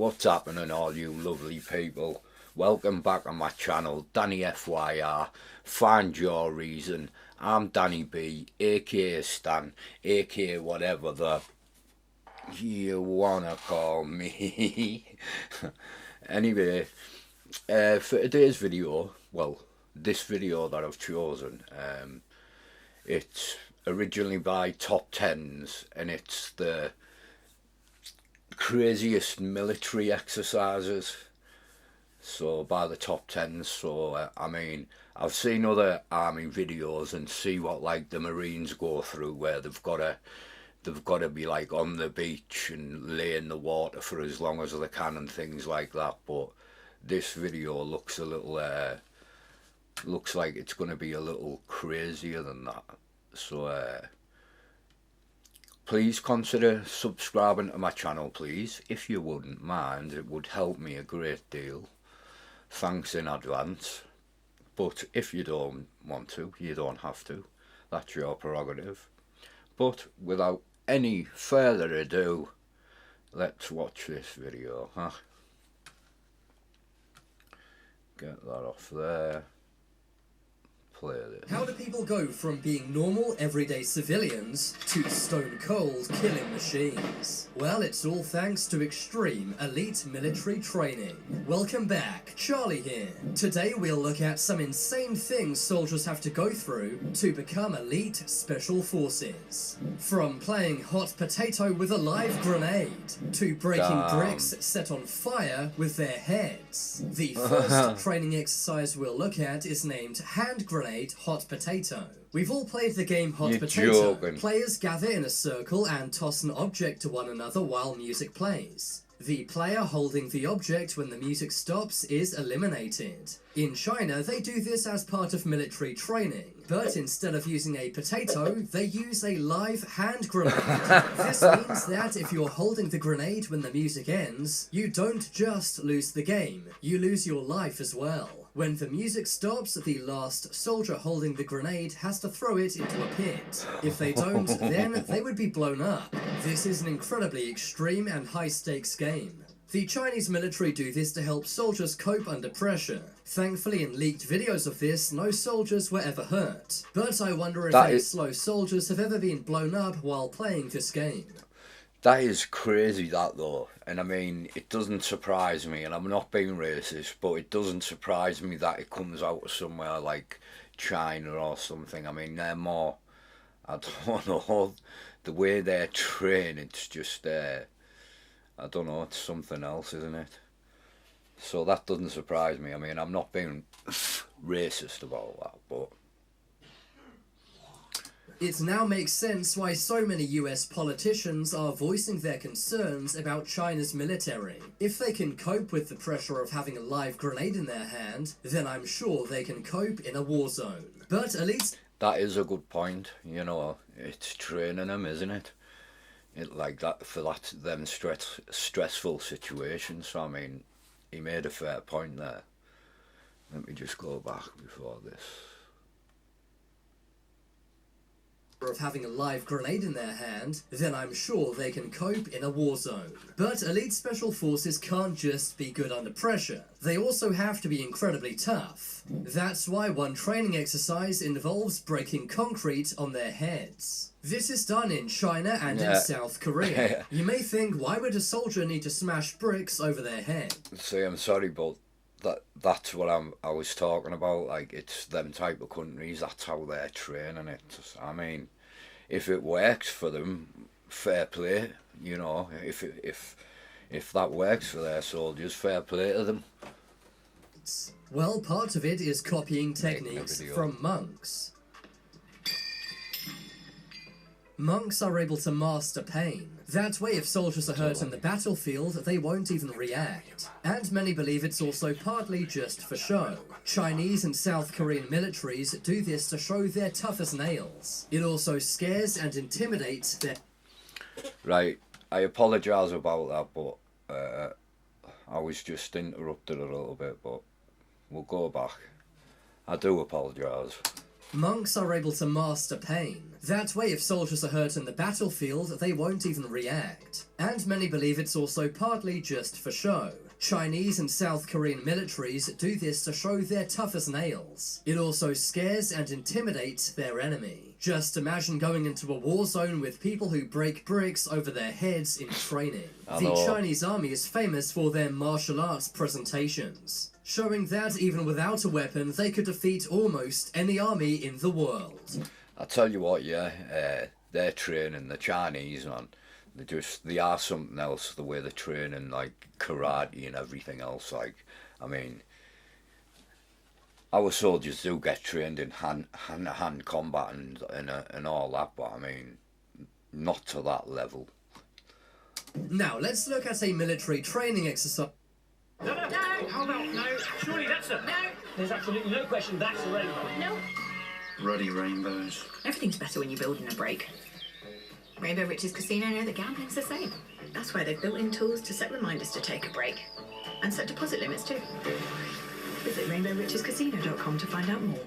What's happening, all you lovely people? Welcome back on my channel, Danny FYR. Find your reason. I'm Danny B, aka Stan, aka whatever you wanna call me. Anyway, for today's video, well, this video that I've chosen, it's originally by Top Tens, and it's the craziest military exercises, so by the Top Tens. So I mean, I've seen other army videos and see what like the Marines go through, where they've got to be like on the beach and lay in the water for as long as they can and things like that. But this video looks a little looks like it's going to be a little crazier than that. So please consider subscribing to my channel, please, if you wouldn't mind. It would help me a great deal. Thanks in advance. But if you don't want to, you don't have to. That's your prerogative. But without any further ado, let's watch this video, huh? Get that off there. Play this. How do people go from being normal, everyday civilians to stone cold killing machines? Well, it's all thanks to extreme, elite military training. Welcome back, Charlie here. Today we'll look at some insane things soldiers have to go through to become elite special forces. From playing hot potato with a live grenade, to breaking bricks set on fire with their heads. The first training exercise we'll look at is named hand grenade hot potato. We've all played the game Hot Potato. Joking. Players gather in a circle and toss an object to one another while music plays. The player holding the object when the music stops is eliminated. In China, they do this as part of military training, but instead of using a potato, they use a live hand grenade. This means that if you're holding the grenade when the music ends, you don't just lose the game, you lose your life as well. When the music stops, the last soldier holding the grenade has to throw it into a pit. If they don't, then they would be blown up. This is an incredibly extreme and high-stakes game. The Chinese military do this to help soldiers cope under pressure. Thankfully, in leaked videos of this, no soldiers were ever hurt. But I wonder if any slow soldiers have ever been blown up while playing this game. That is crazy, that though. And I mean, it doesn't surprise me, and I'm not being racist, but it doesn't surprise me that it comes out of somewhere like China or something. I mean, they're more, I don't know, the way they're trained, it's just, I don't know, it's something else, isn't it? So that doesn't surprise me. I mean, I'm not being racist about that, but it now makes sense why so many US politicians are voicing their concerns about China's military. If they can cope with the pressure of having a live grenade in their hand, then I'm sure they can cope in a war zone. But at least that is a good point. You know, it's training them, isn't it? It like that for them stressful situations. So I mean, he made a fair point there. Let me just go back before this. Of having a live grenade in their hand, then I'm sure they can cope in a war zone. But elite special forces can't just be good under pressure. They also have to be incredibly tough. That's why one training exercise involves breaking concrete on their heads. This is done in China and in South Korea. You may think, why would a soldier need to smash bricks over their head? See, I'm sorry, but that's what I was talking about. Like, it's them type of countries, that's how they're training it. I mean, if it works for them, fair play. You know, if that works for their soldiers, fair play to them. Well, part of it is copying techniques from monks. Monks are able to master pain. That way, if soldiers are hurt in the battlefield, they won't even react. And many believe it's also partly just for show. Chinese and South Korean militaries do this to show they're tough as nails. It also scares and intimidates their... Right, I apologise about that, but I was just interrupted a little bit, but we'll go back. I do apologise. Monks are able to master pain. That way, if soldiers are hurt in the battlefield, they won't even react. And many believe it's also partly just for show. Chinese and South Korean militaries do this to show they're tough as nails. It also scares and intimidates their enemy. Just imagine going into a war zone with people who break bricks over their heads in training. The Chinese army is famous for their martial arts presentations, showing that even without a weapon, they could defeat almost any army in the world. I tell you what, they're training, the Chinese, man. They are something else, the way they're training, like karate and everything else. Like, I mean, our soldiers do get trained in hand combat and all that, but I mean, not to that level. Now, let's look at a military training exercise. No, hold on, no, surely that's a... No. There's absolutely no question that's a rainbow. No. Ruddy rainbows. Everything's better when you're building a break. Rainbow Riches Casino know that gambling's the same. That's why they've built in tools to set reminders to take a break. And set deposit limits too. Visit rainbowrichescasino.com to find out more.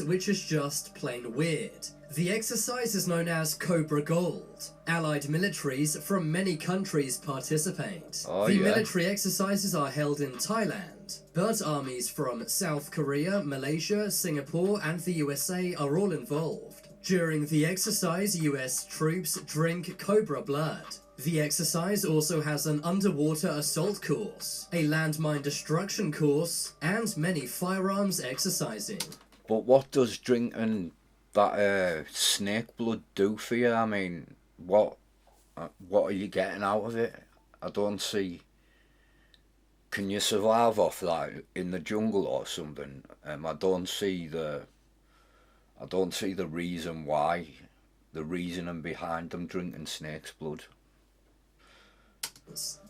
Which is just plain weird. The exercise is known as Cobra Gold. Allied militaries from many countries participate. The military exercises are held in Thailand, but armies from South Korea, Malaysia, Singapore, and the USA are all involved. During the exercise, US troops drink Cobra blood. The exercise also has an underwater assault course, a landmine destruction course, and many firearms exercising. But what does drinking that snake blood do for you? I mean, what are you getting out of it? I don't see. Can you survive off that in the jungle or something? I don't see the reason why, the reasoning behind them drinking snake's blood.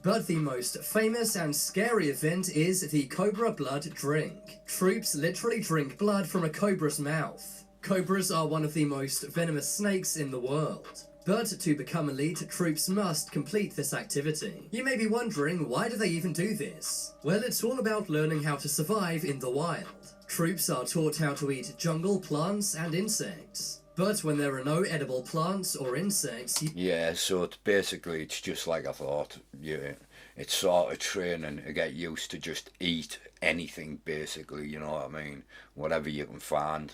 But the most famous and scary event is the Cobra Blood Drink. Troops literally drink blood from a cobra's mouth. Cobras are one of the most venomous snakes in the world. But to become elite, troops must complete this activity. You may be wondering, why do they even do this? Well, it's all about learning how to survive in the wild. Troops are taught how to eat jungle plants and insects. But when there are no edible plants or insects... So it's just like I thought. It's sort of training to get used to just eat anything, basically, you know what I mean? Whatever you can find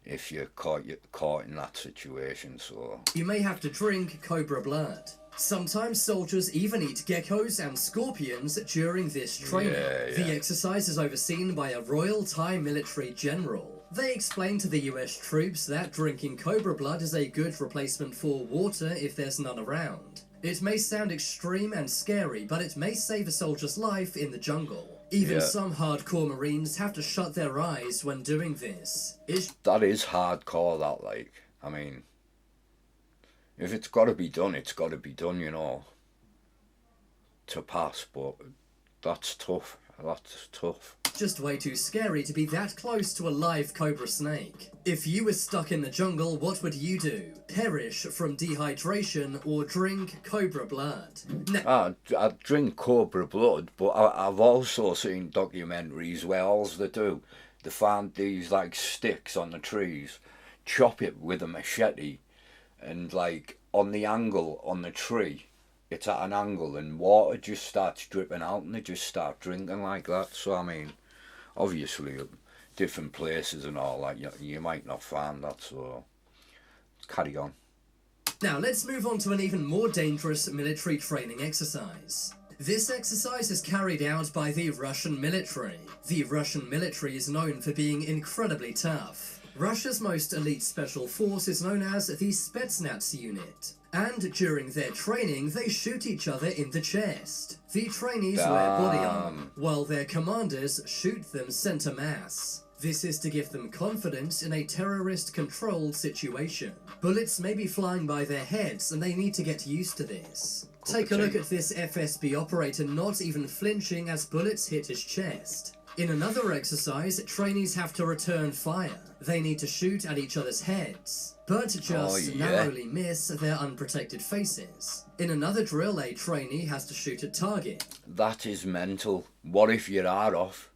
if you're caught in that situation, so... You may have to drink cobra blood. Sometimes soldiers even eat geckos and scorpions during this training. The exercise is overseen by a Royal Thai military general. They explain to the US troops that drinking cobra blood is a good replacement for water if there's none around. It may sound extreme and scary, but it may save a soldier's life in the jungle. Even some hardcore Marines have to shut their eyes when doing this. That is hardcore, that, like, I mean, if it's got to be done, it's got to be done, you know, to pass, but that's tough. That's tough. Just way too scary to be that close to a live cobra snake. If you were stuck in the jungle, what would you do? Perish from dehydration or drink cobra blood? I drink cobra blood, but I've also seen documentaries where all they do, they find these like sticks on the trees, chop it with a machete, and like on the angle on the tree, it's at an angle and water just starts dripping out and they just start drinking like that. So I mean, obviously different places and all that, you might not find that, so carry on. Now let's move on to an even more dangerous military training exercise. This exercise is carried out by the Russian military. The Russian military is known for being incredibly tough. Russia's most elite special force is known as the Spetsnaz unit. And during their training, they shoot each other in the chest. The trainees wear body armor, while their commanders shoot them center mass. This is to give them confidence in a terrorist-controlled situation. Bullets may be flying by their heads, and they need to get used to this. Take a look at this FSB operator not even flinching as bullets hit his chest. In another exercise, trainees have to return fire. They need to shoot at each other's heads, but just narrowly miss their unprotected faces. In another drill, a trainee has to shoot a target. That is mental. What if your eye off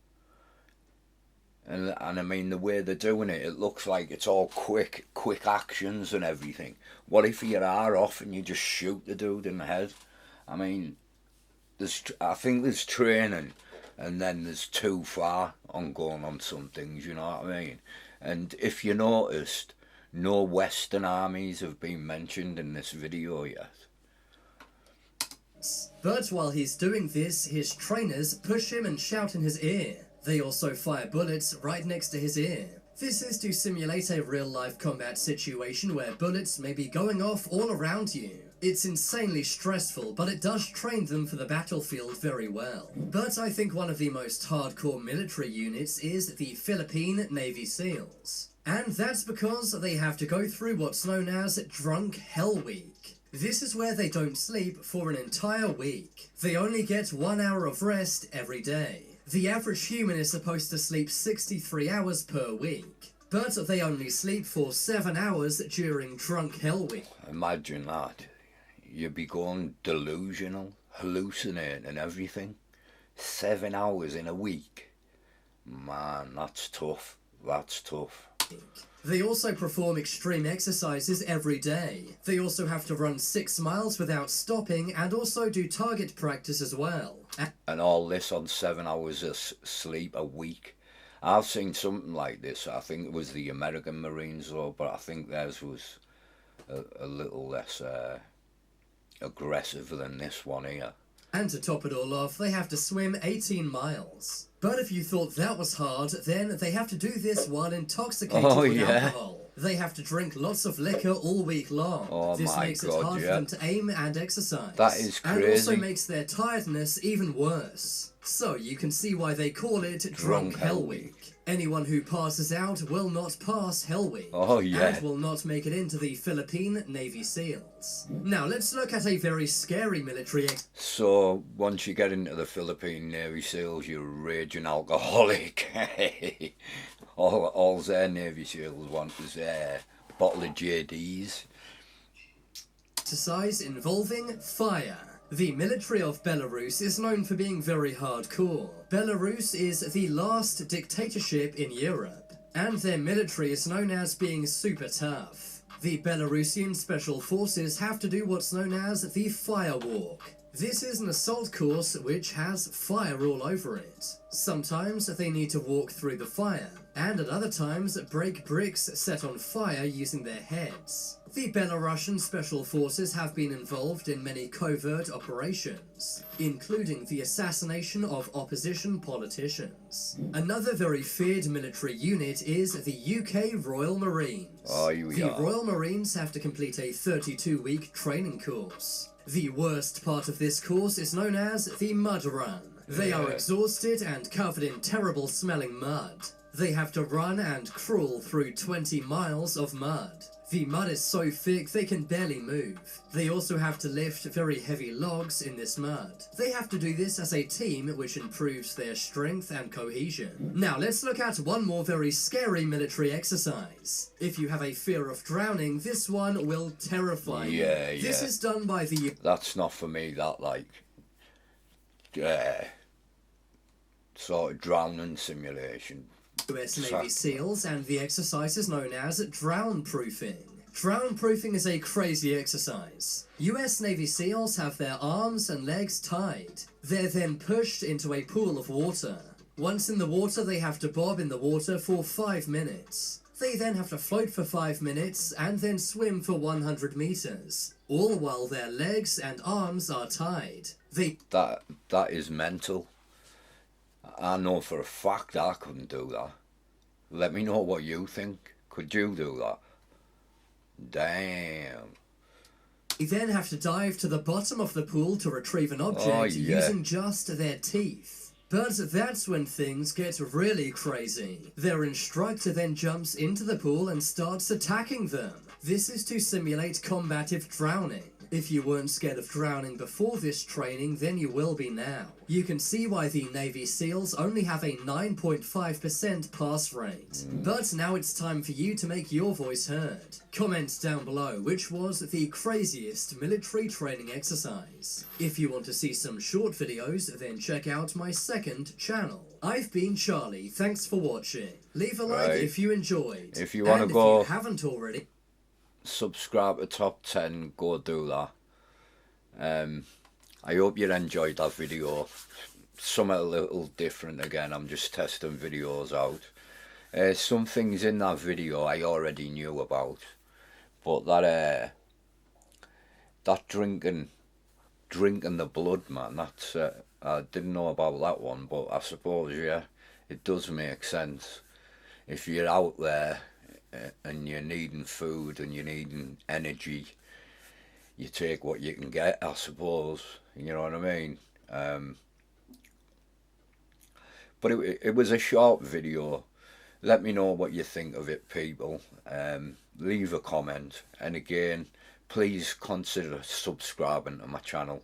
And I mean, the way they're doing it, it looks like it's all quick actions and everything. What if you are off and you just shoot the dude in the head? I mean, I think there's training, and then there's too far on going on some things, you know what I mean? And if you noticed, no Western armies have been mentioned in this video yet. But while he's doing this, his trainers push him and shout in his ear. They also fire bullets right next to his ear. This is to simulate a real-life combat situation where bullets may be going off all around you. It's insanely stressful, but it does train them for the battlefield very well. But I think one of the most hardcore military units is the Philippine Navy SEALs. And that's because they have to go through what's known as Drunk Hell Week. This is where they don't sleep for an entire week. They only get 1 hour of rest every day. The average human is supposed to sleep 63 hours per week, but they only sleep for 7 hours during Drunk Hell Week. Imagine that. You'd be going delusional, hallucinating and everything. 7 hours in a week. Man, that's tough. That's tough. They also perform extreme exercises every day. They also have to run 6 miles without stopping and also do target practice as well. And all this on 7 hours of sleep a week. I've seen something like this. I think it was the American Marines though, but I think theirs was a little less aggressive than this one here. And to top it all off, they have to swim 18 miles. But if you thought that was hard, then they have to do this while intoxicated with alcohol. They have to drink lots of liquor all week long. Oh, this my makes God, it hard for them to aim and exercise. That is crazy. And also makes their tiredness even worse. So you can see why they call it Drunk Hell Week. Anyone who passes out will not pass Hell Week. Oh, yeah. And will not make it into the Philippine Navy SEALs. Now let's look at a very scary military So once you get into the Philippine Navy SEALs, you're a raging alcoholic. all their Navy SEALs want is a bottle of JDs. Exercise involving fire. The military of Belarus is known for being very hardcore. Belarus is the last dictatorship in Europe, and their military is known as being super tough. The Belarusian Special Forces have to do what's known as the Fire Walk. This is an assault course which has fire all over it. Sometimes they need to walk through the fire, and at other times break bricks set on fire using their heads. The Belarusian Special Forces have been involved in many covert operations, including the assassination of opposition politicians. Another very feared military unit is the UK Royal Marines. Oh, you The Royal Marines have to complete a 32-week training course. The worst part of this course is known as the Mud Run. They are exhausted and covered in terrible smelling mud. They have to run and crawl through 20 miles of mud. The mud is so thick they can barely move. They also have to lift very heavy logs in this mud. They have to do this as a team, which improves their strength and cohesion. Now let's look at one more very scary military exercise. If you have a fear of drowning, this one will terrify you. This is done by the... That's not for me, that sort of drowning simulation. US Navy SEALs, and the exercise is known as drown-proofing. Drown-proofing is a crazy exercise. US Navy SEALs have their arms and legs tied. They're then pushed into a pool of water. Once in the water, they have to bob in the water for 5 minutes. They then have to float for 5 minutes and then swim for 100 meters, all while their legs and arms are tied. That is mental. I know for a fact I couldn't do that. Let me know what you think. Could you do that? Damn. They then have to dive to the bottom of the pool to retrieve an object using just their teeth. But that's when things get really crazy. Their instructor then jumps into the pool and starts attacking them. This is to simulate combative drowning. If you weren't scared of drowning before this training, then you will be now. You can see why the Navy SEALs only have a 9.5% pass rate. But now it's time for you to make your voice heard. Comment down below which was the craziest military training exercise. If you want to see some short videos, then check out my second channel. I've been Charlie, thanks for watching. Leave a like if you enjoyed. If you want to and go, if you haven't already, subscribe to Top 10, go do that. I hope you enjoyed that video. Something a little different again. I'm just testing videos out. Some things in that video I already knew about, but that drinking the blood, man, that's I didn't know about that one, but I suppose, yeah, it does make sense. If you're out there and you're needing food and you're needing energy, you take what you can get, I suppose. You know what I mean? But it was a short video. Let me know what you think of it, people. Leave a comment, and again, please consider subscribing to my channel.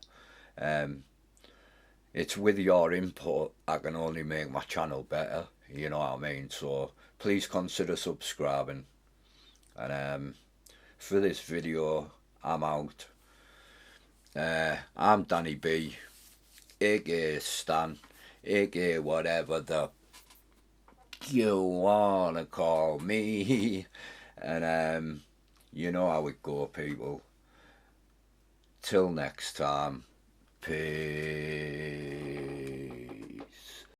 It's with your input I can only make my channel better, you know what I mean? So please consider subscribing. And for this video, I'm out. I'm Danny B, aka Stan, aka whatever the you wanna call me. And you know how it go, people. Till next time, peace.